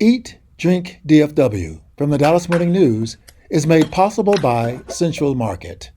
Eat, Drink, DFW from the Dallas Morning News is made possible by Central Market.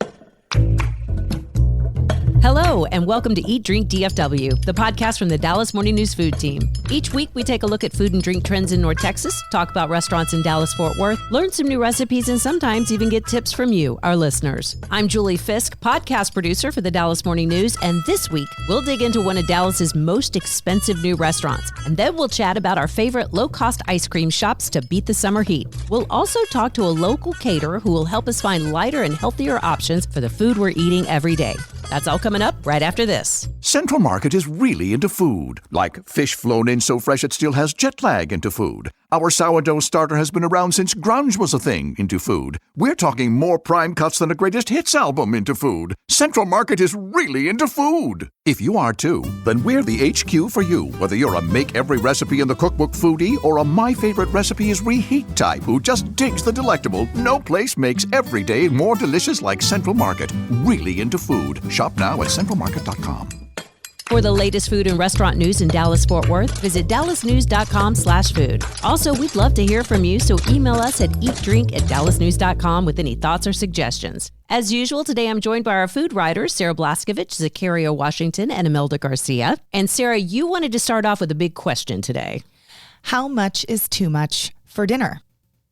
Hello, and welcome to Eat, Drink, DFW, the podcast from the Dallas Morning News food team. Each week, we take a look at food and drink trends in North Texas, talk about restaurants in Dallas-Fort Worth, learn some new recipes, and sometimes even get tips from you, our listeners. I'm Julie Fisk, podcast producer for the Dallas Morning News, and this week, we'll dig into one of Dallas's most expensive new restaurants, and then we'll chat about our favorite low-cost ice cream shops to beat the summer heat. We'll also talk to a local caterer who will help us find lighter and healthier options for the food we're eating every day. That's all coming up right after this. Central Market is really into food, like fish flown in so fresh it still has jet lag into food. Our sourdough starter has been around since grunge was a thing into food. We're talking more prime cuts than a greatest hits album into food. Central Market is really into food. If you are too, then we're the HQ for you. Whether you're a make every recipe in the cookbook foodie or a my favorite recipe is reheat type who just digs the delectable, no place makes every day more delicious like Central Market. Really into food. Shop now at centralmarket.com. For the latest food and restaurant news in Dallas-Fort Worth, visit dallasnews.com/food. Also, we'd love to hear from you, so email us at eatdrink@dallasnews.com with any thoughts or suggestions. As usual, today I'm joined by our food writers, Sarah Blaskovich, Zakaria Washington, and Imelda Garcia. And Sarah, you wanted to start off with a big question today. How much is too much for dinner?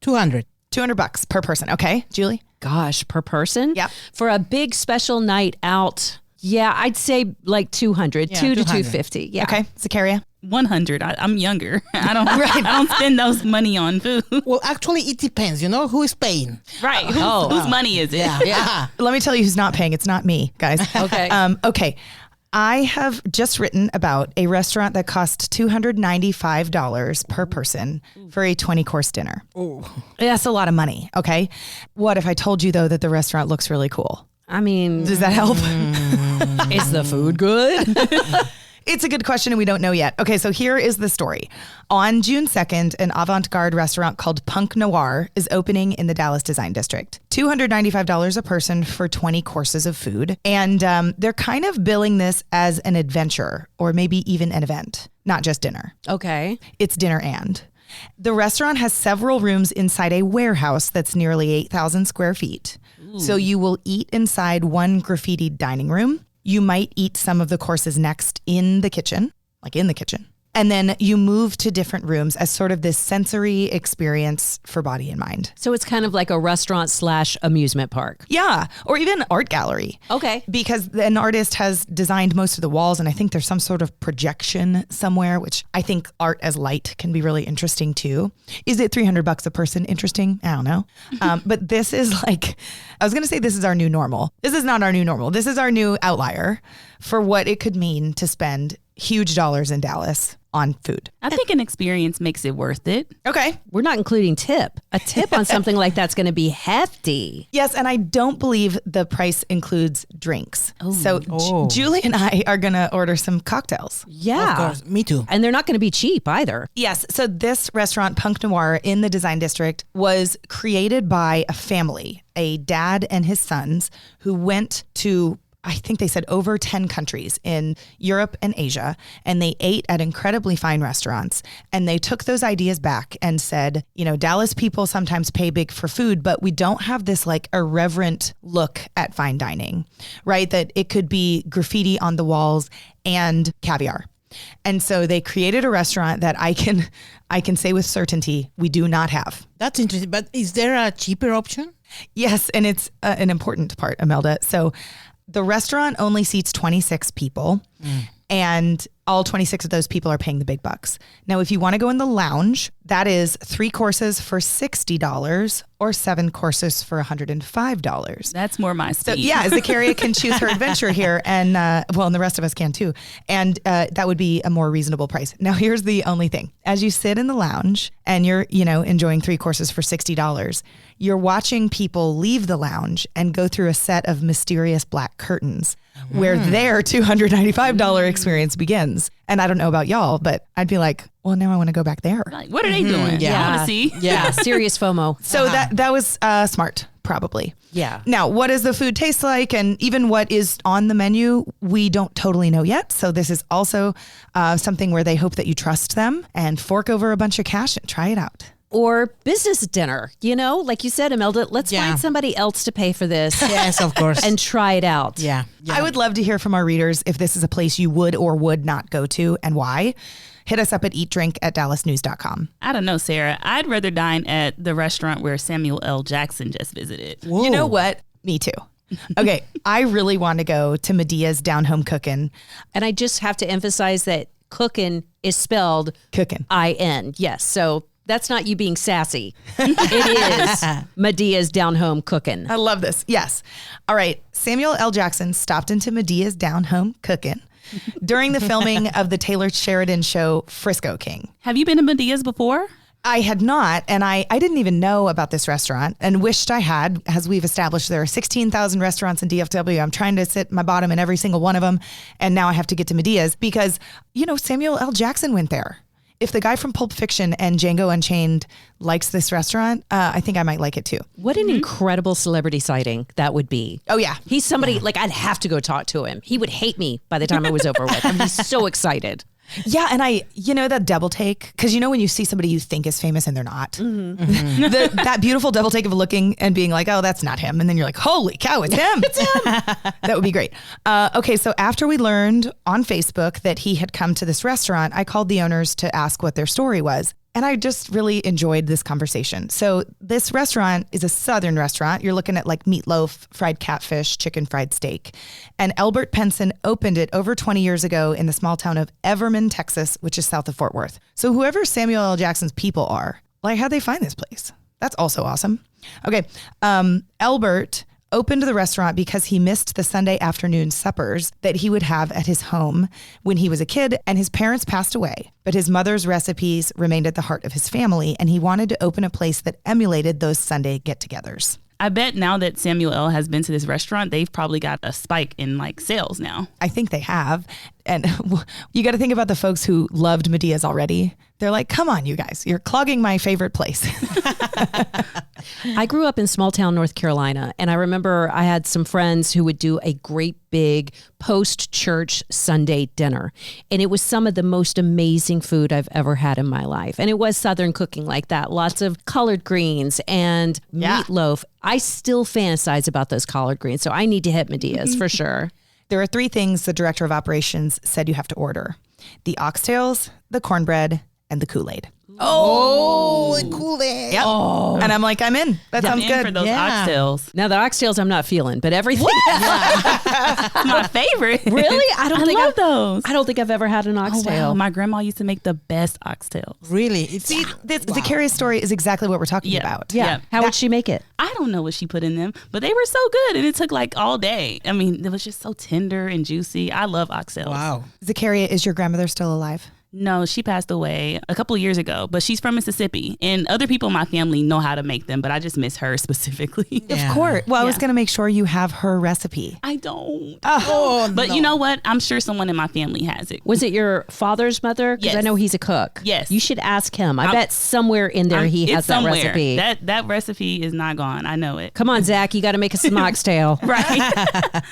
$200 per person. Okay, Julie? Gosh, per person? Yep. For a big special night out, yeah, I'd say like 200, Yeah, 200 to 200. 250. Yeah. Okay, Zakaria? 100. I'm younger. I don't spend those money on food. Well, actually, it depends. You know who is paying. Right. Whose money is it? Yeah. Let me tell you who's not paying. It's not me, guys. Okay. Okay. I have just written about a restaurant that cost $295 per person for a 20-course dinner. That's a lot of money, okay? What if I told you, though, that the restaurant looks really cool? I mean, Does that help? is the food good? It's a good question and we don't know yet. Okay, so here is the story. On June 2nd, an avant-garde restaurant called Punk Noir is opening in the Dallas Design District. $295 a person for 20 courses of food. And they're kind of billing this as an adventure or maybe even an event, not just dinner. Okay. It's dinner and. The restaurant has several rooms inside a warehouse that's nearly 8,000 square feet. So you will eat inside one graffitied dining room. You might eat some of the courses next in the kitchen, like in the kitchen. And then you move to different rooms as sort of this sensory experience for body and mind. So it's kind of like a restaurant/amusement park. Yeah, or even art gallery. Okay. Because an artist has designed most of the walls, and I think there's some sort of projection somewhere, which I think art as light can be really interesting too. Is it $300 a person interesting? I don't know. But this is like, I was going to say this is our new normal. This is not our new normal. This is our new outlier for what it could mean to spend huge dollars in Dallas on food. I think an experience makes it worth it. Okay. We're not including tip. A tip on something like that's going to be hefty. Yes, and I don't believe the price includes drinks. So Julie and I are going to order some cocktails. Yeah. Of course. Me too. And they're not going to be cheap either. Yes. So this restaurant, Punk Noir, in the Design District, was created by a family, a dad and his sons, who went to, I think they said, over 10 countries in Europe and Asia, and they ate at incredibly fine restaurants. And they took those ideas back and said, you know, Dallas people sometimes pay big for food, but we don't have this like irreverent look at fine dining, right? That it could be graffiti on the walls and caviar. And so they created a restaurant that I can say with certainty we do not have. That's interesting. But is there a cheaper option? Yes, and it's an important part, Imelda. So the restaurant only seats 26 people, and all 26 of those people are paying the big bucks. Now, if you want to go in the lounge, that is 3 courses for $60 or 7 courses for $105. That's more my speed. So yeah, Zakaria can choose her adventure here, and and the rest of us can too. And that would be a more reasonable price. Now, here's the only thing: as you sit in the lounge and you're, enjoying 3 courses for $60, you're watching people leave the lounge and go through a set of mysterious black curtains where their $295 experience begins. And I don't know about y'all, but I'd be like, well, now I want to go back there. Like, what are they doing? Yeah. I want to see. Yeah, serious FOMO. So that was smart probably. Yeah. Now, what does the food taste like? And even what is on the menu, we don't totally know yet. So this is also something where they hope that you trust them and fork over a bunch of cash and try it out. Or business dinner, like you said, Imelda, let's find somebody else to pay for this. Yes, of course. And try it out. Yeah. I would love to hear from our readers if this is a place you would or would not go to and why. Hit us up at eatdrink@dallasnews.com. I don't know, Sarah. I'd rather dine at the restaurant where Samuel L. Jackson just visited. Whoa. You know what? Me too. Okay, I really want to go to Medea's Down Home Cookin'. And I just have to emphasize that cookin' is spelled Cookin'. I-N. Yes. So that's not you being sassy. It is Medea's Down Home Cookin'. I love this. Yes. All right. Samuel L. Jackson stopped into Medea's Down Home Cookin' during the filming of the Taylor Sheridan show Frisco King. Have you been to Medea's before? I had not, and I didn't even know about this restaurant and wished I had. As we've established, there are 16,000 restaurants in DFW. I'm trying to sit my bottom in every single one of them, and now I have to get to Medea's because, Samuel L. Jackson went there. If the guy from Pulp Fiction and Django Unchained likes this restaurant, I think I might like it too. What an incredible celebrity sighting that would be. Oh, yeah. He's somebody, I'd have to go talk to him. He would hate me by the time it was over with. I'd be so excited. Yeah, and that double take, because when you see somebody you think is famous and they're not, that beautiful double take of looking and being like, oh, that's not him. And then you're like, holy cow, it's him. It's him. That would be great. Okay, so after we learned on Facebook that he had come to this restaurant, I called the owners to ask what their story was. And I just really enjoyed this conversation. So this restaurant is a Southern restaurant. You're looking at meatloaf, fried catfish, chicken fried steak. And Albert Penson opened it over 20 years ago in the small town of Everman, Texas, which is south of Fort Worth. So whoever Samuel L. Jackson's people are, how'd they find this place? That's also awesome. Okay, Albert opened the restaurant because he missed the Sunday afternoon suppers that he would have at his home when he was a kid, and his parents passed away. But his mother's recipes remained at the heart of his family, and he wanted to open a place that emulated those Sunday get-togethers. I bet now that Samuel L. has been to this restaurant, they've probably got a spike in sales now. I think they have. And you got to think about the folks who loved Medea's already. They're like, come on, you guys, you're clogging my favorite place. I grew up in small town North Carolina, and I remember I had some friends who would do a great big post-church Sunday dinner. And it was some of the most amazing food I've ever had in my life. And it was Southern cooking like that. Lots of collard greens and meatloaf. I still fantasize about those collard greens. So I need to hit Medea's for sure. There are 3 things the director of operations said you have to order: the oxtails, the cornbread, and the Kool-Aid. Oh, the Kool-Aid. Yep. Oh. And I'm like, I'm in. That sounds good. For those oxtails. Now the oxtails I'm not feeling, but everything. My favorite. Really? I love those. I don't think I've ever had an oxtail. Oh, wow. My grandma used to make the best oxtails. Really? The curious story is exactly what we're talking about. Yeah. How would she make it? I don't know what she put in them, but they were so good, and it took all day. I mean, it was just so tender and juicy. I love oxtails. Wow. Zakaria, is your grandmother still alive? No, she passed away a couple of years ago, but she's from Mississippi, and other people in my family know how to make them, but I just miss her specifically. Of course. Well, I was going to make sure you have her recipe. I don't. But you know what? I'm sure someone in my family has it. Was it your father's mother? Because Yes. I know he's a cook. Yes. You should ask him. I bet somewhere in there he has It's that somewhere. recipe. That recipe is not gone. I know it. Come on, Zach. You got to make us some oxtail. Right.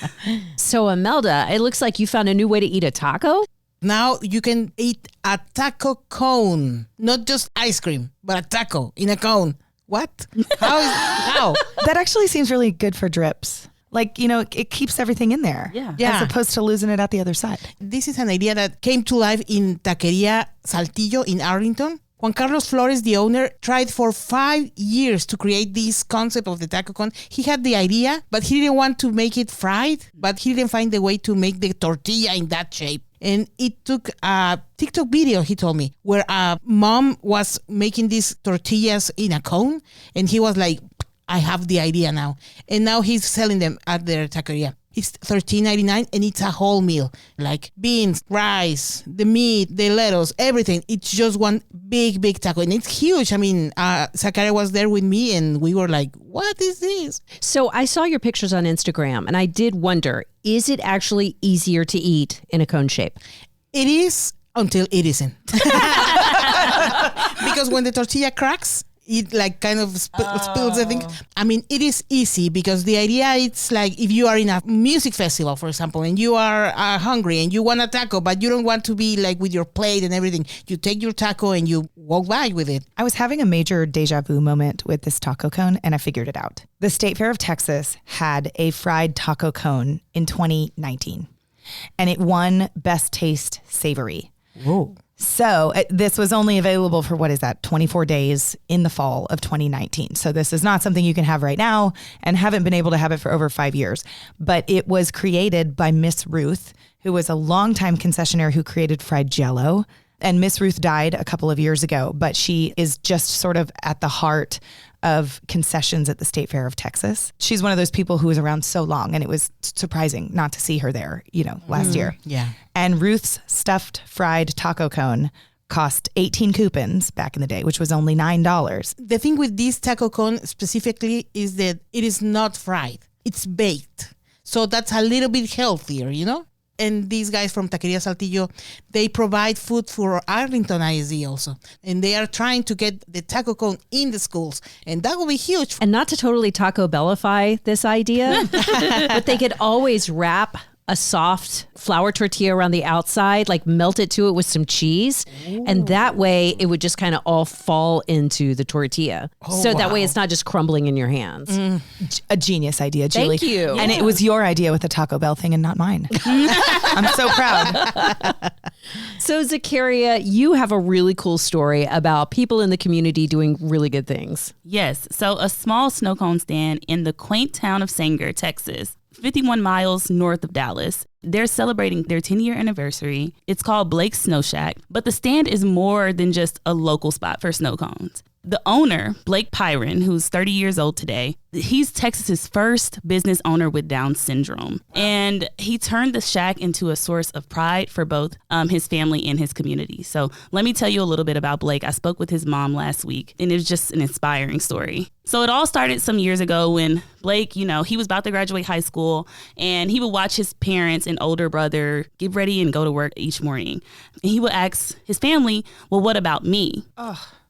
So, Imelda, it looks like you found a new way to eat a taco. Now you can eat a taco cone, not just ice cream, but a taco in a cone. What? How? That actually seems really good for drips. It keeps everything in there. Yeah. As opposed to losing it out the other side. This is an idea that came to life in Taqueria Saltillo in Arlington. Juan Carlos Flores, the owner, tried for 5 years to create this concept of the taco cone. He had the idea, but he didn't want to make it fried, but he didn't find the way to make the tortilla in that shape. And it took a TikTok video, he told me, where a mom was making these tortillas in a cone. And he was like, I have the idea now. And now he's selling them at their taqueria. It's $13.99 and it's a whole meal. Like beans, rice, the meat, the lettuce, everything. It's just one big taco. And it's huge. I mean, Zakaria was there with me and we were like, what is this? So I saw your pictures on Instagram and I did wonder, is it actually easier to eat in a cone shape? It is until it isn't. Because when the tortilla cracks, it like kind of spills, I think. I mean, it is easy because the idea it's like if you are in a music festival, for example, and you are hungry and you want a taco, but you don't want to be like with your plate and everything. You take your taco and you walk by with it. I was having a major deja vu moment with this taco cone, and I figured it out. The State Fair of Texas had a fried taco cone in 2019, and it won Best Taste Savory. Whoa. So this was only available for, 24 days in the fall of 2019. So this is not something you can have right now and haven't been able to have it for over 5 years. But it was created by Miss Ruth, who was a longtime concessionaire who created fried Jell-O. And Miss Ruth died a couple of years ago, but she is just sort of at the heart of concessions at the State Fair of Texas. She's one of those people who was around so long, and it was surprising not to see her there, last year. Yeah. And Ruth's stuffed fried taco cone cost 18 coupons back in the day, which was only $9. The thing with this taco cone specifically is that it is not fried. It's baked. So that's a little bit healthier, And these guys from Taqueria Saltillo, they provide food for Arlington ISD also. And they are trying to get the taco cone in the schools. And that will be huge. And not to totally Taco Bellify this idea, but they could always wrap a soft flour tortilla around the outside, like melt it to it with some cheese. Ooh. And that way it would just kind of all fall into the tortilla. That way it's not just crumbling in your hands. A genius idea, Julie. Thank you. And it was your idea with the Taco Bell thing and not mine. I'm so proud. So Zakaria, you have a really cool story about people in the community doing really good things. Yes. So a small snow cone stand in the quaint town of Sanger, Texas, 51 miles north of Dallas. They're celebrating their 10-year anniversary. It's called Blake's Snow Shack, but the stand is more than just a local spot for snow cones. The owner, Blake Pyron, who's 30 years old today, he's Texas's first business owner with Down syndrome. And he turned the shack into a source of pride for both his family and his community. So let me tell you a little bit about Blake. I spoke with his mom last week, and it was just an inspiring story. So it all started some years ago when Blake, he was about to graduate high school, and he would watch his parents and older brother get ready and go to work each morning. And he would ask his family, well, what about me?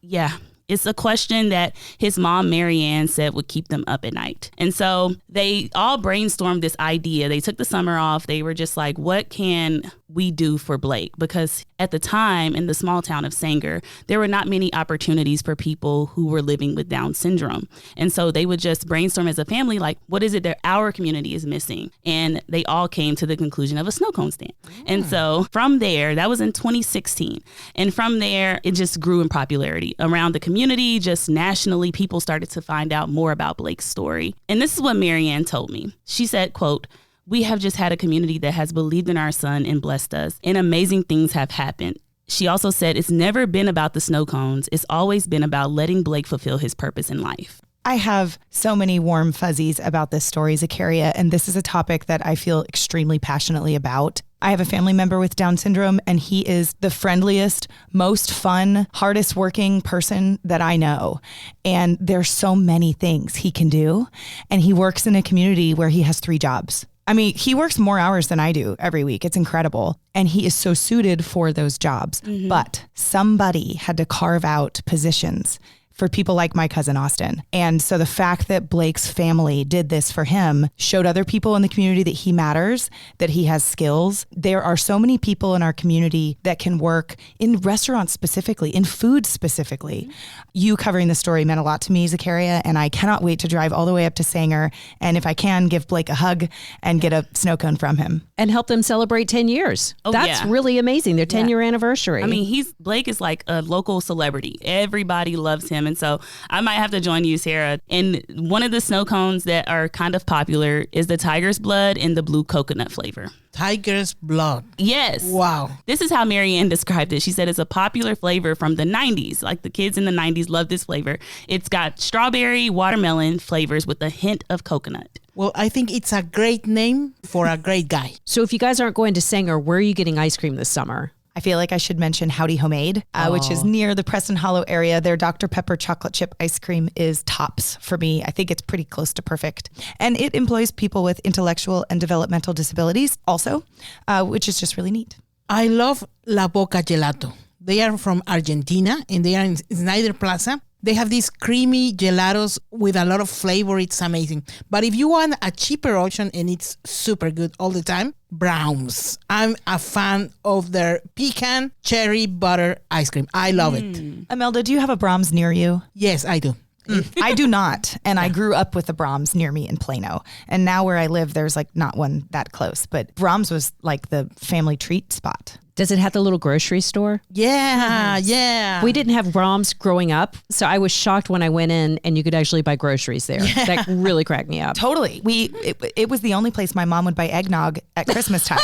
Yeah. It's a question that his mom, Marianne, said would keep them up at night. And so they all brainstormed this idea. They took the summer off. They were just like, what can we do for Blake? Because at the time in the small town of Sanger, there were not many opportunities for people who were living with Down syndrome. And so they would just brainstorm as a family, like, what is it that our community is missing? And they all came to the conclusion of a snow cone stand. And so from there, that was in 2016. And from there, it just grew in popularity around the community. Just nationally, people started to find out more about Blake's story. And this is what Marianne told me. She said, quote, "We have just had a community that has believed in our son and blessed us, and amazing things have happened." She also said it's never been about the snow cones. It's always been about letting Blake fulfill his purpose in life. I have so many warm fuzzies about this story, Zakaria, and this is a topic that I feel extremely passionately about. I have a family member with Down syndrome, and he is the friendliest, most fun, hardest working person that I know. And there's so many things he can do. And he works in a community where he has 3 jobs. I mean, he works more hours than I do every week. It's incredible. And he is so suited for those jobs. Mm-hmm. But somebody had to carve out positions for people like my cousin Austin. And so the fact that Blake's family did this for him showed other people in the community that he matters, that he has skills. There are so many people in our community that can work in restaurants specifically, in food specifically. Mm-hmm. You covering the story meant a lot to me, Zakaria, and I cannot wait to drive all the way up to Sanger. And if I can, give Blake a hug and get a snow cone from him. And help them celebrate 10 years. Oh, That's really amazing. Their 10-year anniversary. I mean, Blake is like a local celebrity. Everybody loves him. And so I might have to join you, Sarah. And one of the snow cones that are kind of popular is the tiger's blood and the blue coconut flavor. Tiger's blood. Yes. Wow. This is how Marianne described it. She said it's a popular flavor from the 90s. Like the kids in the 90s love this flavor. It's got strawberry, watermelon flavors with a hint of coconut. Well, I think it's a great name for a great guy. So if you guys aren't going to Sanger, where are you getting ice cream this summer? I feel like I should mention Howdy Homemade, which is near the Preston Hollow area. Their Dr. Pepper chocolate chip ice cream is tops for me. I think it's pretty close to perfect. And it employs people with intellectual and developmental disabilities also, which is just really neat. I love La Boca Gelato. They are from Argentina and they are in Snyder Plaza. They have these creamy gelatos with a lot of flavor. It's amazing. But if you want a cheaper option and it's super good all the time, Browns. I'm a fan of their pecan cherry butter ice cream. I love it. Imelda, do you have a Brahms near you? Yes, I do. I do not. And I grew up with the Brahms near me in Plano. And now where I live, there's like not one that close. But Brahms was like the family treat spot. Does it have the little grocery store? Yeah, yeah. We didn't have Brahms growing up, so I was shocked when I went in and you could actually buy groceries there. Yeah. That really cracked me up. Totally. It was the only place my mom would buy eggnog at Christmas time.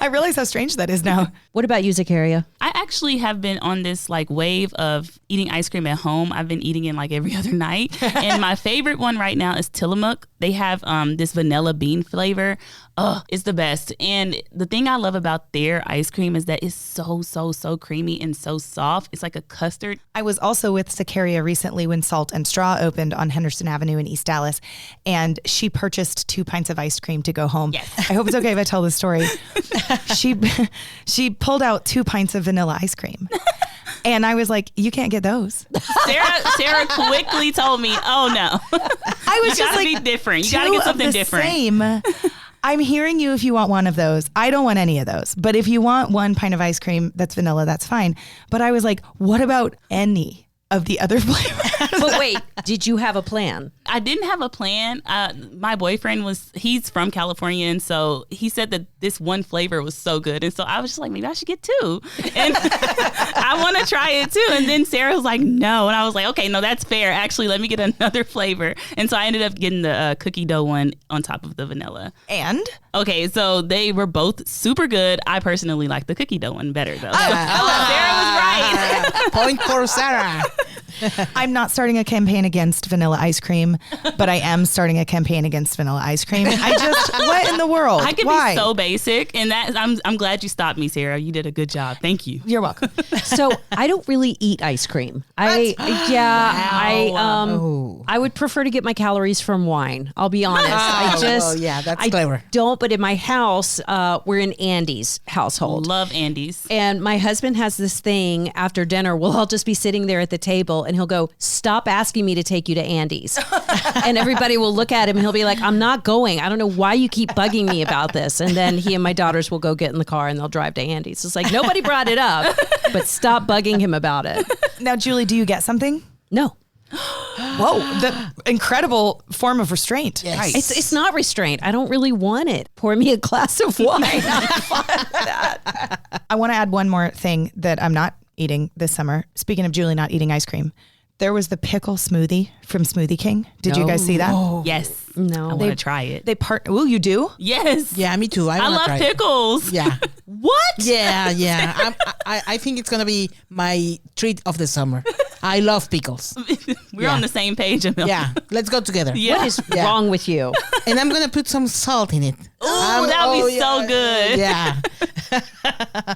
I realize how strange that is now. What about you, Zakaria? I actually have been on this like wave of eating ice cream at home. I've been eating it like every other night. And my favorite one right now is Tillamook. They have this vanilla bean flavor. It's the best. And the thing I love about their ice cream is that it's so creamy and so soft. It's like a custard. I was also with Zakaria recently when Salt and Straw opened on Henderson Avenue in East Dallas, and she purchased 2 pints of ice cream to go home. Yes. I hope it's okay if I tell this story. She pulled out 2 pints of vanilla ice cream. And I was like, you can't get those. Sarah quickly told me, oh no. I was you just gotta like, be different. You gotta get something different. Same. I'm hearing you if you want one of those. I don't want any of those. But if you want 1 pint of ice cream that's vanilla, that's fine. But I was like, what about any of the other flavors? But wait, did you have a plan? I didn't have a plan. My boyfriend he's from California, and so he said that this one flavor was so good. And so I was just like, maybe I should get 2. And I want to try it too. And then Sarah was like, no. And I was like, okay, no, that's fair. Actually, let me get another flavor. And so I ended up getting the cookie dough one on top of the vanilla. And? Okay, so they were both super good. I personally like the cookie dough one better, though. Sarah was right. Point for Sarah. I'm not starting a campaign against vanilla ice cream, but I am starting a campaign against vanilla ice cream. What in the world? I could Why? be so basic, and that I'm glad you stopped me, Sarah. You did a good job. Thank you. You're welcome. So I don't really eat ice cream. I would prefer to get my calories from wine. I'll be honest. That's clever. Don't. But in my house, we're in Andy's household. Love Andy's. And my husband has this thing after dinner. We'll all just be sitting there at the table and he'll go, stop asking me to take you to Andy's. And everybody will look at him and he'll be like, I'm not going. I don't know why you keep bugging me about this. And then he and my daughters will go get in the car and they'll drive to Andy's. It's like, nobody brought it up, but stop bugging him about it. Now, Julie, do you get something? No. Whoa, the incredible form of restraint. Yes. It's not restraint. I don't really want it. Pour me a glass of wine. I'm fine with that. I want to add one more thing that I'm not eating this summer. Speaking of Julie not eating ice cream, there was the pickle smoothie from Smoothie King. Did you guys see that? Yes. No. I want to try it. Oh, you do? Yes. Yeah, me too. I love pickles. Yeah. What? Yeah. I think it's going to be my treat of the summer. I love pickles. We're on the same page, Emil. Yeah. Let's go together. Yeah. What is wrong with you? And I'm going to put some salt in it. Oh, that would be so good. Yeah.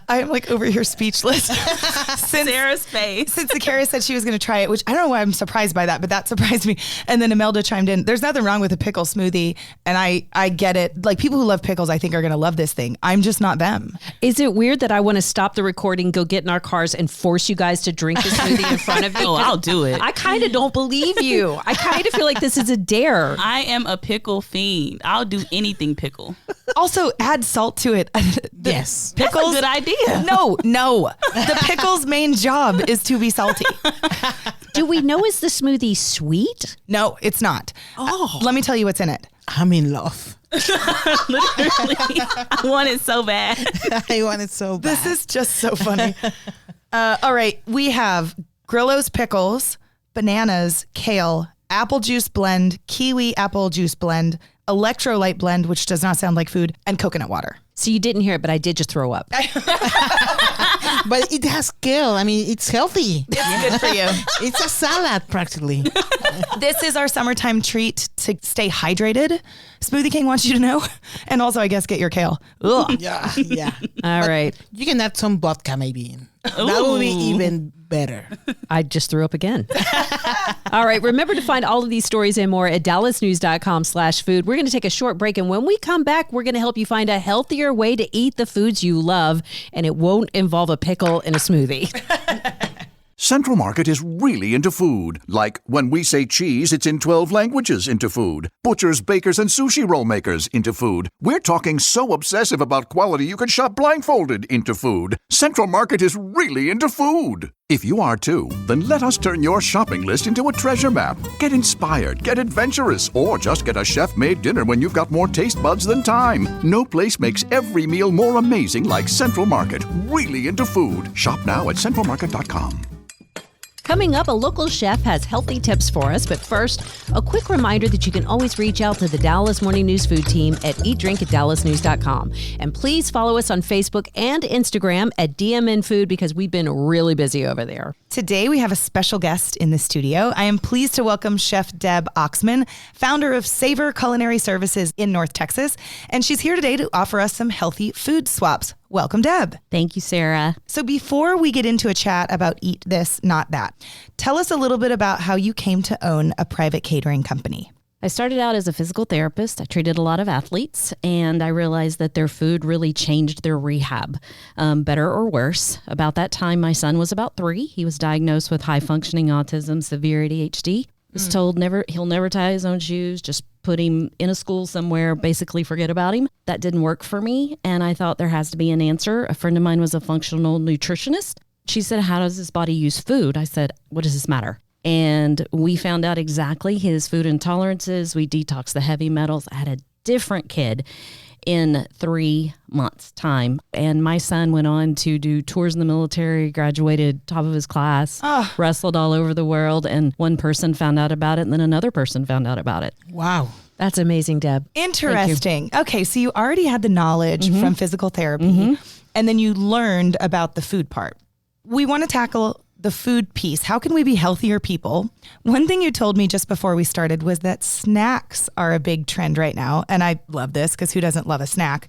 I'm like over here speechless. Sarah's face. Since Zakaria said she was going to try it, which I don't know why I'm surprised by that, but that surprised me. And then Imelda chimed in. There's nothing wrong with a pickle smoothie. And I get it. Like, people who love pickles, I think, are going to love this thing. I'm just not them. Is it weird that I want to stop the recording, go get in our cars, and force you guys to drink the smoothie in front of me? Oh, I'll do it. I kind of don't believe you. I kind of feel like this is a dare. I am a pickle fiend. I'll do anything pickle. Also, add salt to it. Yes. Pickles. That's a good idea. No. The pickle's main job is to be salty. Do we know, is the smoothie sweet? No, it's not. Oh. Let me tell you what's in it. I'm in love. Literally. I want it so bad. I want it so bad. This is just so funny. All right. We have Grillo's pickles, bananas, kale, apple juice blend, kiwi apple juice blend, electrolyte blend, which does not sound like food, and coconut water. So you didn't hear it, but I did just throw up. But it has kale. I mean, it's healthy. It's good for you. It's a salad, practically. This is our summertime treat to stay hydrated. Smoothie King wants you to know. And also, I guess, get your kale. Ugh. Yeah. All right. You can add some vodka maybe in. That would be even better. I just threw up again. All right. Remember to find all of these stories and more at dallasnews.com/food. We're going to take a short break. And when we come back, we're going to help you find a healthier way to eat the foods you love. And it won't involve a pickle in a smoothie. Central Market is really into food. Like when we say cheese, it's in 12 languages into food. Butchers, bakers, and sushi roll makers into food. We're talking so obsessive about quality you can shop blindfolded into food. Central Market is really into food. If you are too, then let us turn your shopping list into a treasure map. Get inspired, get adventurous, or just get a chef-made dinner when you've got more taste buds than time. No place makes every meal more amazing like Central Market. Really into food. Shop now at centralmarket.com. Coming up, a local chef has healthy tips for us, but first, a quick reminder that you can always reach out to the Dallas Morning News Food Team at eatdrink@dallasnews.com. And please follow us on Facebook and Instagram at DMN Food because we've been really busy over there. Today, we have a special guest in the studio. I am pleased to welcome Chef Deb Oxman, founder of Savor Culinary Services in North Texas. And she's here today to offer us some healthy food swaps. Welcome, Deb. Thank you, Sarah. So before we get into a chat about Eat This, Not That, tell us a little bit about how you came to own a private catering company. I started out as a physical therapist. I treated a lot of athletes, and I realized that their food really changed their rehab, better or worse. About that time, my son was about 3. He was diagnosed with high-functioning autism, severe ADHD. Was told he'll never tie his own shoes, just put him in a school somewhere, basically forget about him. That didn't work for me, and I thought there has to be an answer. A friend of mine was a functional nutritionist. She said, how does his body use food? I said, what does this matter? And we found out exactly his food intolerances. We detoxed the heavy metals. I had a different kid in 3 months' time. And my son went on to do tours in the military, graduated top of his class, wrestled all over the world. And one person found out about it, and then another person found out about it. Wow. That's amazing, Deb. Interesting. Okay, so you already had the knowledge from physical therapy, and then you learned about the food part. We want to tackle the food piece. How can we be healthier people? One thing you told me just before we started was that snacks are a big trend right now. And I love this because who doesn't love a snack?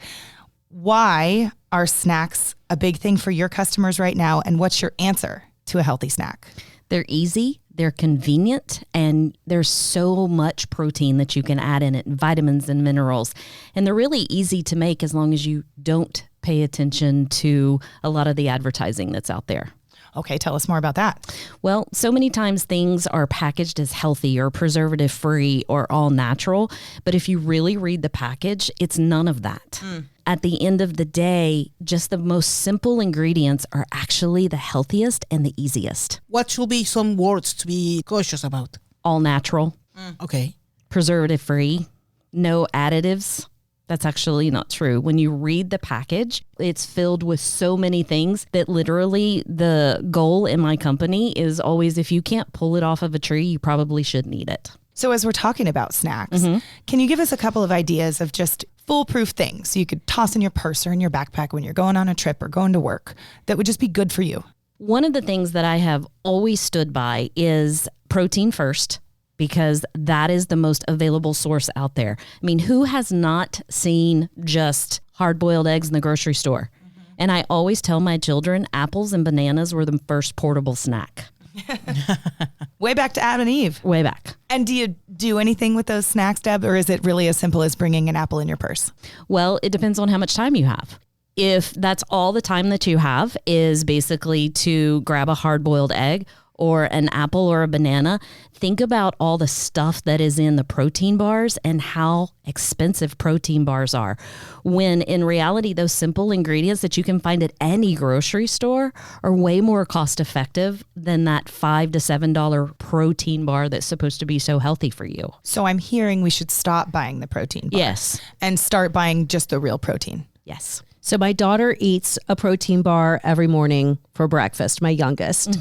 Why are snacks a big thing for your customers right now? And what's your answer to a healthy snack? They're easy, they're convenient, and there's so much protein that you can add in it, vitamins and minerals. And they're really easy to make as long as you don't pay attention to a lot of the advertising that's out there. Okay, tell us more about that. Well, so many times things are packaged as healthy or preservative free or all natural. But if you really read the package, it's none of that. At the end of the day, just the most simple ingredients are actually the healthiest and the easiest. What should be some words to be cautious about? All natural, Okay. preservative free, no additives. That's actually not true. When you read the package, it's filled with so many things that literally the goal in my company is always, if you can't pull it off of a tree, you probably shouldn't eat it. So as we're talking about snacks, can you give us a couple of ideas of just foolproof things you could toss in your purse or in your backpack when you're going on a trip or going to work that would just be good for you? One of the things that I have always stood by is protein first, because that is the most available source out there. I mean, who has not seen just hard-boiled eggs in the grocery store? And I always tell my children apples and bananas were the first portable snack. Way back to Adam and Eve. Way back. And do you do anything with those snacks, Deb, or is it really as simple as bringing an apple in your purse? Well, it depends on how much time you have. If that's all the time that you have is basically to grab a hard-boiled egg or an apple or a banana, think about all the stuff that is in the protein bars and how expensive protein bars are. When in reality, those simple ingredients that you can find at any grocery store are way more cost effective than that $5 to $7 protein bar that's supposed to be so healthy for you. So I'm hearing we should stop buying the protein bar. Yes. And start buying just the real protein. Yes. So my daughter eats a protein bar every morning for breakfast, my youngest.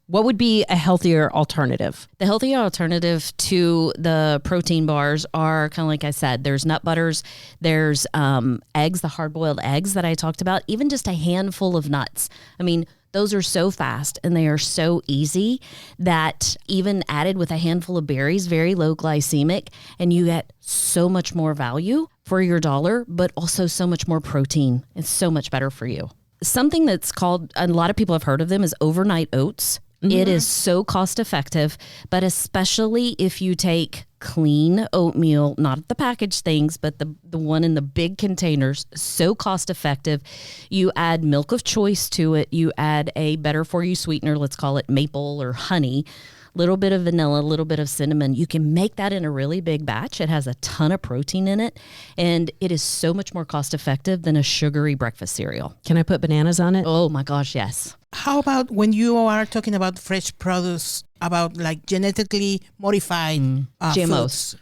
What would be a healthier alternative? The healthier alternative to the protein bars are kind of like I said, there's nut butters, there's eggs, the hard-boiled eggs that I talked about, even just a handful of nuts. I mean, those are so fast and they are so easy that even added with a handful of berries, very low glycemic, and you get so much more value for your dollar, but also so much more protein. It's so much better for you. Something that's called, a lot of people have heard of them, is overnight oats. It is so cost effective, but especially if you take clean oatmeal, not the packaged things, but the one in the big containers. So cost effective. You add milk of choice to it. You add a better for you sweetener, let's call it maple or honey, little bit of vanilla, a little bit of cinnamon. You can make that in a really big batch. It has a ton of protein in it, and it is so much more cost effective than a sugary breakfast cereal. Can I put bananas on it? Oh my gosh, yes. How about when you are talking about fresh produce, about like genetically modified GMOs? foods?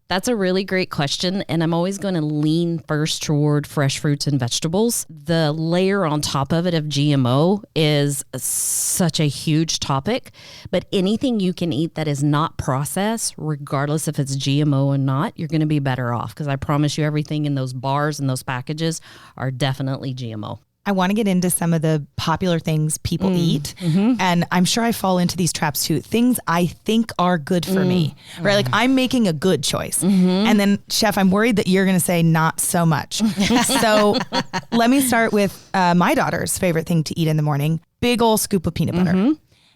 That's a really great question, and I'm always going to lean first toward fresh fruits and vegetables. The layer on top of it of GMO is such a huge topic, but anything you can eat that is not processed, regardless if it's GMO or not, you're going to be better off, because I promise you everything in those bars and those packages are definitely GMO. I want to get into some of the popular things people eat. And I'm sure I fall into these traps too. Things I think are good for me, right? Like I'm making a good choice. And then Chef, I'm worried that you're going to say not so much. So let me start with my daughter's favorite thing to eat in the morning. Big old scoop of peanut butter.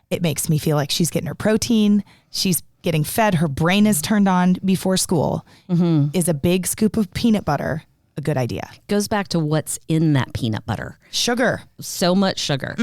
It makes me feel like she's getting her protein. She's getting fed. Her brain is turned on before school. Is a big scoop of peanut butter a good idea? Goes back to what's in that peanut butter. Sugar. So much sugar.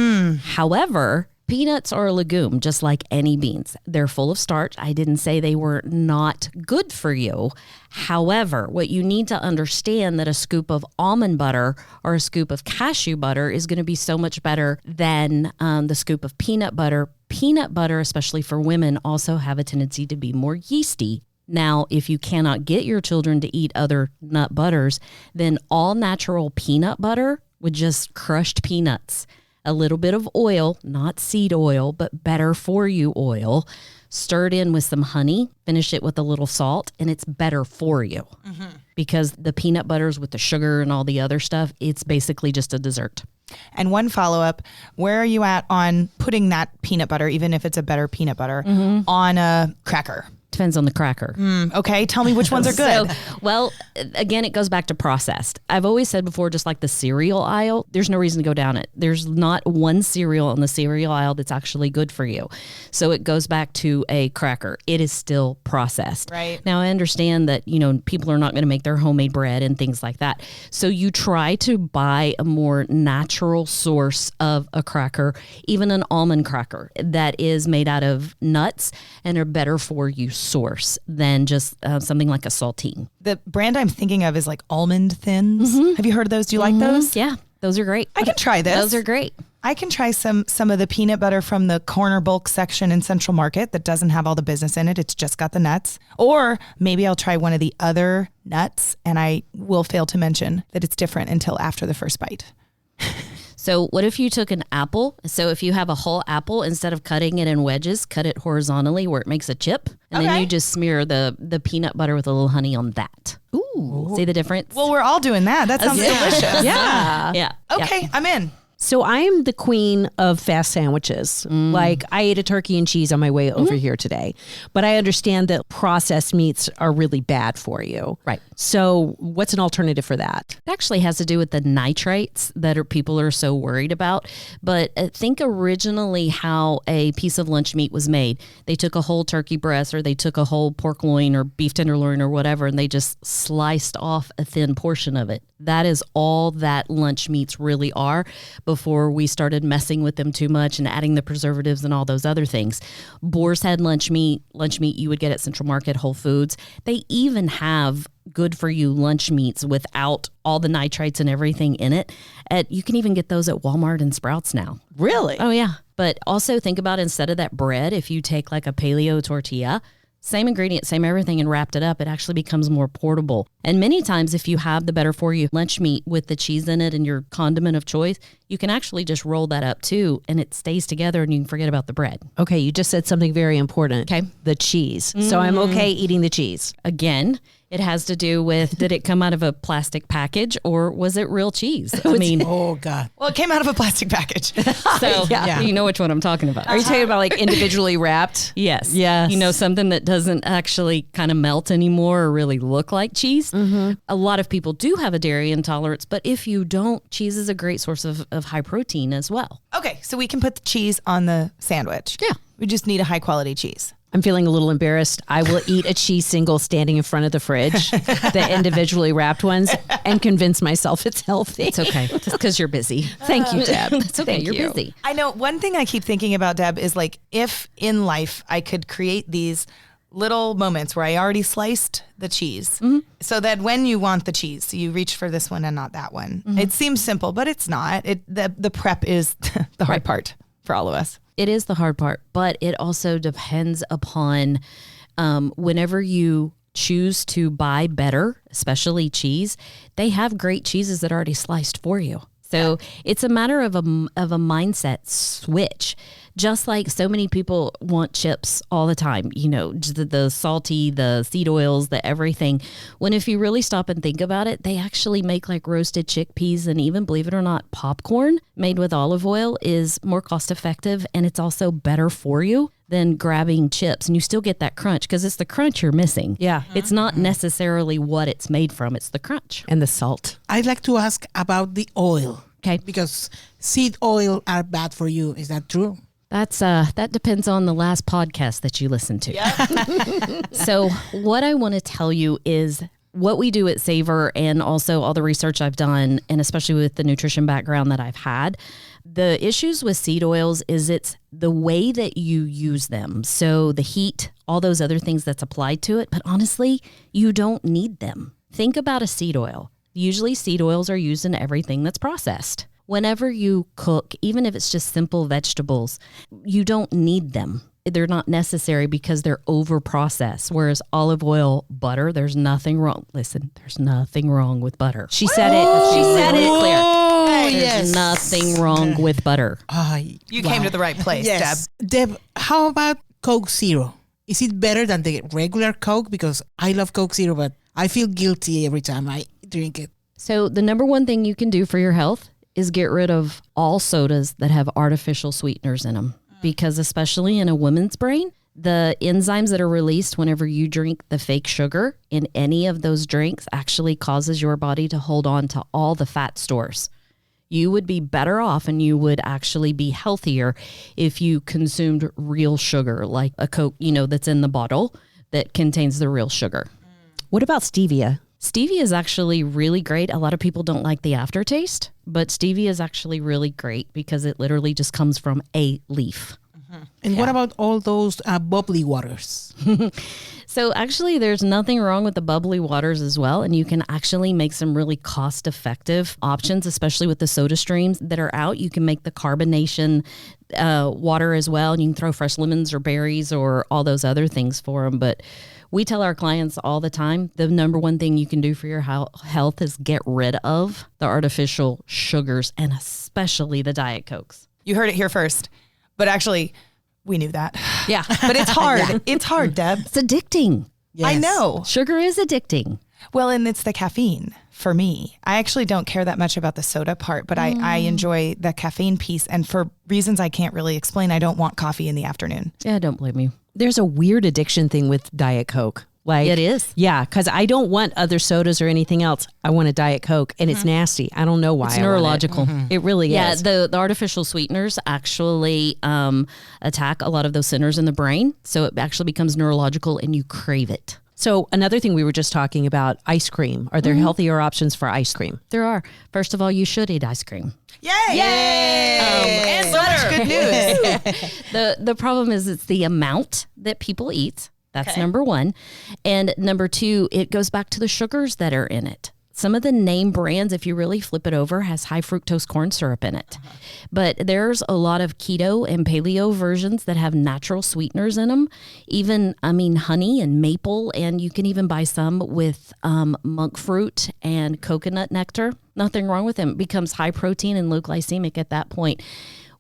However, peanuts are a legume, just like any beans. They're full of starch. I didn't say they were not good for you. However, what you need to understand that a scoop of almond butter or a scoop of cashew butter is going to be so much better than the scoop of peanut butter. Peanut butter, especially for women, also have a tendency to be more yeasty. Now, if you cannot get your children to eat other nut butters, then all natural peanut butter with just crushed peanuts, a little bit of oil, not seed oil, but better for you oil, stirred in with some honey, finish it with a little salt, and it's better for you. Because the peanut butters with the sugar and all the other stuff, it's basically just a dessert. And one follow-up, where are you at on putting that peanut butter, even if it's a better peanut butter, on a cracker? Depends on the cracker. Okay, tell me which ones are good. Well, again, it goes back to processed. I've always said before, just like the cereal aisle, there's no reason to go down it. There's not one cereal on the cereal aisle that's actually good for you. So it goes back to a cracker. It is still processed. Right. Now, I understand that, people are not going to make their homemade bread and things like that. So you try to buy a more natural source of a cracker, even an almond cracker that is made out of nuts and are better for you source than just something like a saltine. The brand I'm thinking of is like Almond Thins. Have you heard of those? Do you like those? Yeah, those are great. I can try this. Those are great. I can try some of the peanut butter from the corner bulk section in Central Market that doesn't have all the business in it. It's just got the nuts. Or maybe I'll try one of the other nuts, and I will fail to mention that it's different until after the first bite. So what if you took an apple? So if you have a whole apple, instead of cutting it in wedges, cut it horizontally where it makes a chip. And then you just smear the peanut butter with a little honey on that. Ooh. See the difference? Well, we're all doing that. That sounds delicious. Yeah. Okay, I'm in. So I'm the queen of fast sandwiches. Like I ate a turkey and cheese on my way over here today, but I understand that processed meats are really bad for you. Right. So what's an alternative for that? It actually has to do with the nitrates that people are so worried about. But think originally how a piece of lunch meat was made. They took a whole turkey breast, or they took a whole pork loin or beef tenderloin or whatever, and they just sliced off a thin portion of it. That is all that lunch meats really are, before we started messing with them too much and adding the preservatives and all those other things. Boar's Head lunch meat you would get at Central Market, Whole Foods. They even have good for you lunch meats without all the nitrates and everything in it. You can even get those at Walmart and Sprouts now. Really? Oh yeah. But also think about, instead of that bread, if you take like a paleo tortilla, same ingredient, same everything, and wrapped it up, it actually becomes more portable. And many times, if you have the better for you lunch meat with the cheese in it and your condiment of choice, you can actually just roll that up too, and it stays together, and you can forget about the bread. Okay, you just said something very important. Okay. The cheese. So I'm okay eating the cheese. Again, it has to do with, did it come out of a plastic package or was it real cheese? I mean, Oh, God. Well, it came out of a plastic package. so you know which one I'm talking about. Are you talking about like individually wrapped? Yes. Yes. Something that doesn't actually kind of melt anymore or really look like cheese. A lot of people do have a dairy intolerance, but if you don't, cheese is a great source of high protein as well. Okay, so we can put the cheese on the sandwich. Yeah. We just need a high quality cheese. I'm feeling a little embarrassed. I will eat a cheese single standing in front of the fridge, the individually wrapped ones, and convince myself it's healthy. It's okay. Just because you're busy. Thank you, Deb. It's okay. Thank You're you. busy. I know one thing I keep thinking about, Deb, is like if in life I could create these little moments where I already sliced the cheese so that when you want the cheese, you reach for this one and not that one. It seems simple, but it's not. The prep is the hard part for all of us. It is the hard part, but it also depends upon whenever you choose to buy better, especially cheese, they have great cheeses that are already sliced for you. So it's a matter of a mindset switch. Just like so many people want chips all the time, you know, the salty, the seed oils, the everything. When if you really stop and think about it, they actually make like roasted chickpeas, and even, believe it or not, popcorn made with olive oil is more cost effective, and it's also better for you than grabbing chips. And you still get that crunch because it's the crunch you're missing. Yeah. It's not necessarily what it's made from. It's the crunch. And the salt. I'd like to ask about the oil. Okay. Because seed oil are bad for you. Is that true? That depends on the last podcast that you listened to. So what I want to tell you is what we do at Savor, and also all the research I've done, and especially with the nutrition background that I've had, the issues with seed oils is it's the way that you use them. So the heat, all those other things that's applied to it, but honestly, you don't need them. Think about a seed oil. Usually seed oils are used in everything that's processed. Whenever you cook, even if it's just simple vegetables, you don't need them. They're not necessary because they're over processed. Whereas olive oil, butter, there's nothing wrong. Listen, there's nothing wrong with butter. She said it. She said it. Clear. Oh, There's nothing wrong with butter. You came to the right place, Yes. Deb, how about Coke Zero? Is it better than the regular Coke? Because I love Coke Zero, but I feel guilty every time I drink it. So the number one thing you can do for your health is get rid of all sodas that have artificial sweeteners in them. Because especially in a woman's brain, the enzymes that are released whenever you drink the fake sugar in any of those drinks actually causes your body to hold on to all the fat stores. You would be better off, and you would actually be healthier if you consumed real sugar, like a Coke, you know, that's in the bottle that contains the real sugar. What about stevia? Stevia is actually really great. A lot of people don't like the aftertaste, but stevia is actually really great because it literally just comes from a leaf. And what about all those bubbly waters? So actually there's nothing wrong with the bubbly waters as well. And you can actually make some really cost effective options, especially with the soda streams that are out. You can make the carbonation water as well. And you can throw fresh lemons or berries or all those other things for them. But we tell our clients all the time, the number one thing you can do for your health is get rid of the artificial sugars, and especially the Diet Cokes. You heard it here first. But actually, we knew that. Yeah. But it's hard. It's hard, Deb. It's addicting. I know. Sugar is addicting. Well, and it's the caffeine for me. I actually don't care that much about the soda part, but I enjoy the caffeine piece. And for reasons I can't really explain, I don't want coffee in the afternoon. Yeah, don't blame you. There's a weird addiction thing with Diet Coke. Like It is. Yeah, because I don't want other sodas or anything else. I want a Diet Coke, and it's nasty. I don't know why. It's I want neurological. It really Yeah, is. the artificial sweeteners actually attack a lot of those centers in the brain. So it actually becomes neurological and you crave it. So another thing we were just talking about, ice cream. Are there healthier options for ice cream? There are. First of all, you should eat ice cream. Yay! And so much good news. The problem is it's the amount that people eat. That's number one. And number two, it goes back to the sugars that are in it. Some of the name brands, if you really flip it over, has high fructose corn syrup in it. But there's a lot of keto and paleo versions that have natural sweeteners in them. Even, honey and maple, and you can even buy some with monk fruit and coconut nectar. Nothing wrong with them. It becomes high protein and low glycemic at that point.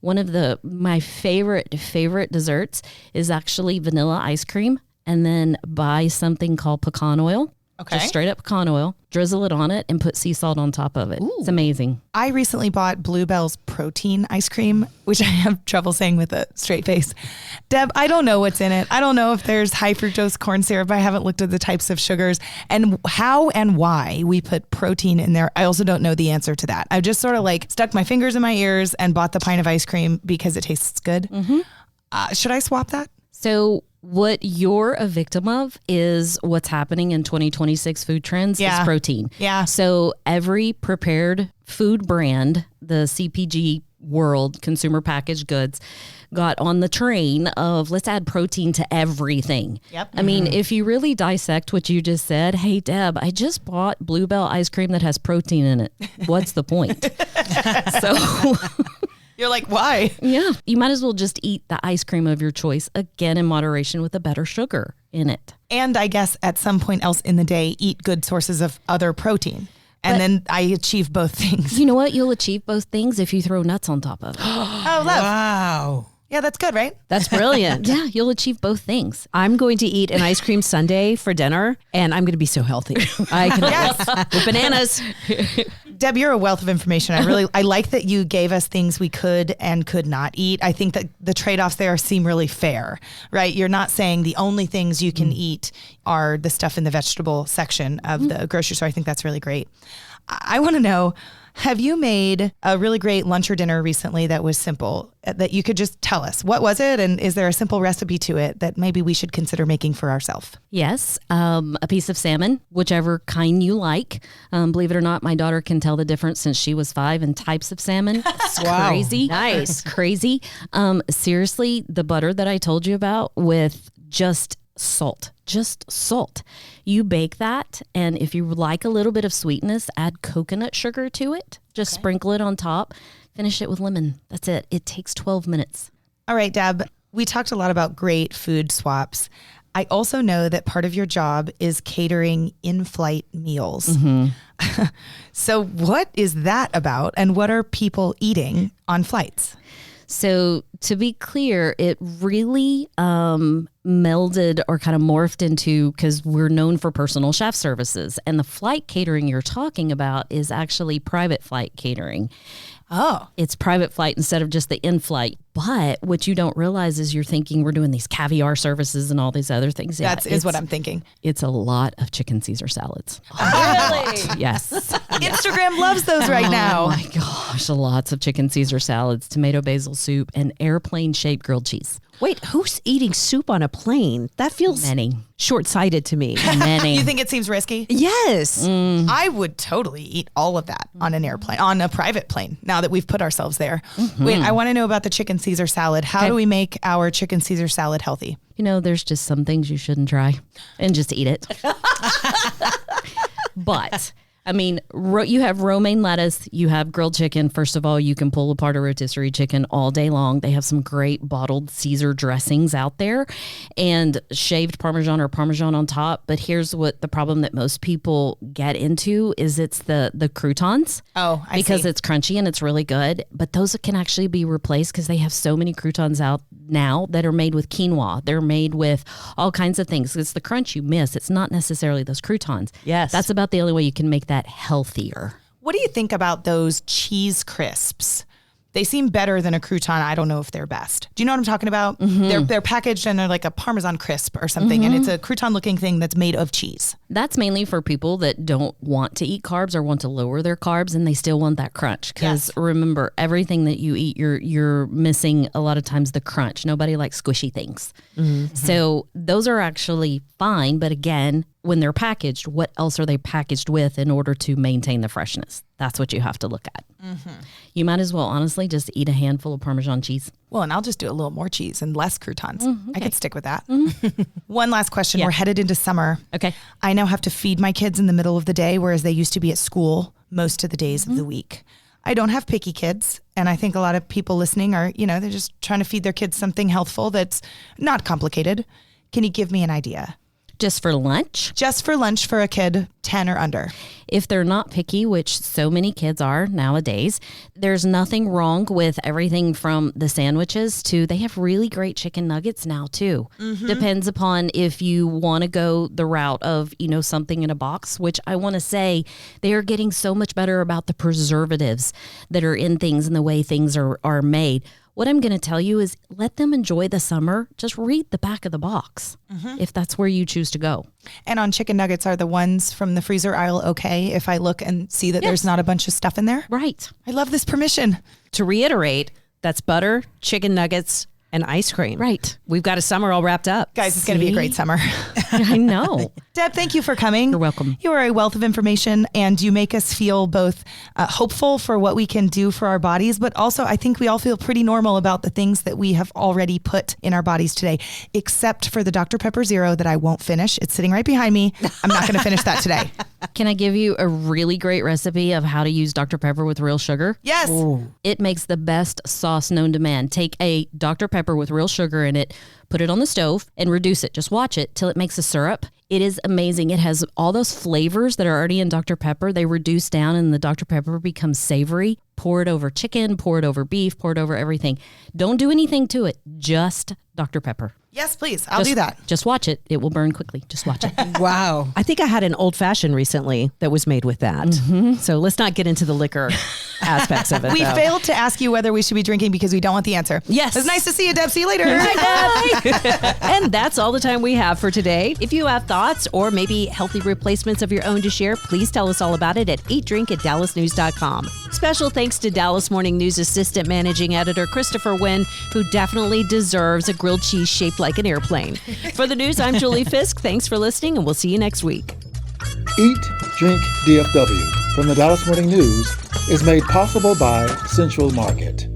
One of my favorite desserts is actually vanilla ice cream, and then buy something called pecan oil. Okay. Just straight up pecan oil, drizzle it on it, and put sea salt on top of it. Ooh. It's amazing. I recently bought Bluebell's protein ice cream, which I have trouble saying with a straight face. Deb, I don't know what's in it. I don't know if there's high fructose corn syrup. I haven't looked at the types of sugars and how and why we put protein in there. I also don't know the answer to that. I just sort of stuck my fingers in my ears and bought the pint of ice cream because it tastes good. Mm-hmm. Should I swap that? So What you're a victim of is what's happening in 2026 food trends is protein. Yeah. So every prepared food brand, the CPG world, consumer packaged goods, got on the train of let's add protein to everything. Yep. I mean, if you really dissect what you just said, hey, Deb, I just bought Bluebell ice cream that has protein in it. What's the point? So... You're like, why? Yeah. You might as well just eat the ice cream of your choice, again, in moderation with a better sugar in it. And I guess at some point else in the day, eat good sources of other protein. And then I achieve both things. You know what? You'll achieve both things if you throw nuts on top of it. Oh, love. Wow. Yeah, that's good, right? That's brilliant. Yeah, you'll achieve both things. I'm going to eat an ice cream sundae for dinner, and I'm going to be so healthy. I can with bananas. Deb, you're a wealth of information. I like that you gave us things we could and could not eat. I think that the trade-offs there seem really fair, right? You're not saying the only things you can eat are the stuff in the vegetable section of the grocery store. I think that's really great. I want to know, have you made a really great lunch or dinner recently that was simple, that you could just tell us? What was it? And is there a simple recipe to it that maybe we should consider making for ourselves? Yes, a piece of salmon, whichever kind you like. Believe it or not, my daughter can tell the difference since she was 5 in types of salmon. It's crazy. Nice. Crazy. Seriously, the butter that I told you about with just salt. You bake that, and if you like a little bit of sweetness, add coconut sugar to it. Just sprinkle it on top. Finish it with lemon. That's it. It takes 12 minutes. All right, Deb, we talked a lot about great food swaps. I also know that part of your job is catering in-flight meals. So what is that about, and what are people eating on flights? So to be clear, it really melded or kind of morphed into, because we're known for personal chef services, and the flight catering you're talking about is actually private flight catering. Oh. It's private flight instead of just the in-flight. But what you don't realize is you're thinking we're doing these caviar services and all these other things. That is what I'm thinking. It's a lot of chicken Caesar salads. Really? Yes. Instagram loves those right now. Oh my gosh, lots of chicken Caesar salads, tomato basil soup, and airplane-shaped grilled cheese. Wait, who's eating soup on a plane? That feels Many. short-sighted to me. Many. You think it seems risky? Yes. I would totally eat all of that on an airplane, on a private plane, now that we've put ourselves there. Wait, I want to know about the chicken Caesar salad. How do we make our chicken Caesar salad healthy? You know, there's just some things you shouldn't try and just eat it. But I mean, you have romaine lettuce, you have grilled chicken. First of all, you can pull apart a rotisserie chicken all day long. They have some great bottled Caesar dressings out there and shaved Parmesan or Parmesan on top. But here's what the problem that most people get into is it's the croutons. Oh, I because see. it's crunchy and it's really good. But those can actually be replaced because they have so many croutons out now that are made with quinoa. They're made with all kinds of things. It's the crunch you miss. It's not necessarily those croutons. Yes. That's about the only way you can make that healthier. What do you think about those cheese crisps? They seem better than a crouton. I don't know if they're best. Do you know what I'm talking about? They're packaged and they're like a Parmesan crisp or something. And it's a crouton looking thing that's made of cheese. That's mainly for people that don't want to eat carbs or want to lower their carbs and they still want that crunch. Because remember, everything that you eat, you're missing a lot of times the crunch. Nobody likes squishy things. So those are actually fine. But again, when they're packaged, what else are they packaged with in order to maintain the freshness? That's what you have to look at. You might as well honestly just eat a handful of Parmesan cheese. Well, and I'll just do a little more cheese and less croutons. I could stick with that. One last question. Yeah. We're headed into summer. Okay. I now have to feed my kids in the middle of the day, whereas they used to be at school most of the days of the week. I don't have picky kids. And I think a lot of people listening are, they're just trying to feed their kids something healthful that's not complicated. Can you give me an idea? Just for lunch? Just for lunch for a kid 10 or under. If they're not picky, which so many kids are nowadays, there's nothing wrong with everything from the sandwiches to they have really great chicken nuggets now too. Depends upon if you want to go the route of, something in a box, which I want to say they are getting so much better about the preservatives that are in things and the way things are made. What I'm going to tell you is let them enjoy the summer. Just read the back of the box if that's where you choose to go. And on chicken nuggets, are the ones from the freezer aisle okay if I look and see that there's not a bunch of stuff in there? Right. I love this permission. To reiterate, that's butter, chicken nuggets, and ice cream. Right. We've got a summer all wrapped up. Guys, it's going to be a great summer. I know. Deb, thank you for coming. You're welcome. You are a wealth of information, and you make us feel both hopeful for what we can do for our bodies, but also I think we all feel pretty normal about the things that we have already put in our bodies today, except for the Dr. Pepper Zero that I won't finish. It's sitting right behind me. I'm not going to finish that today. Can I give you a really great recipe of how to use Dr. Pepper with real sugar? Yes. It makes the best sauce known to man. Take a Dr. Pepper with real sugar in it, put it on the stove, and reduce it. Just watch it till it makes a syrup. It is amazing. It has all those flavors that are already in Dr. Pepper. They reduce down and the Dr. Pepper becomes savory. Pour it over chicken, pour it over beef, pour it over everything. Don't do anything to it. Just Dr. Pepper. Yes, please. I'll do that. Just watch it. It will burn quickly. Just watch it. Wow. I think I had an old fashioned recently that was made with that. So let's not get into the liquor aspects of it. We though. failed to ask you whether we should be drinking because we don't want the answer. Yes. It's nice to see you, Deb. See you later. And that's all the time we have for today. If you have thoughts or maybe healthy replacements of your own to share, please tell us all about it at eatdrink@dallasnews.com. Special thanks to Dallas Morning News Assistant Managing Editor Christopher Wynn, who definitely deserves a grilled cheese shaped like an airplane. For the news, I'm Julie Fisk. Thanks for listening, and we'll see you next week. Eat, Drink, DFW from the Dallas Morning News is made possible by Central Market.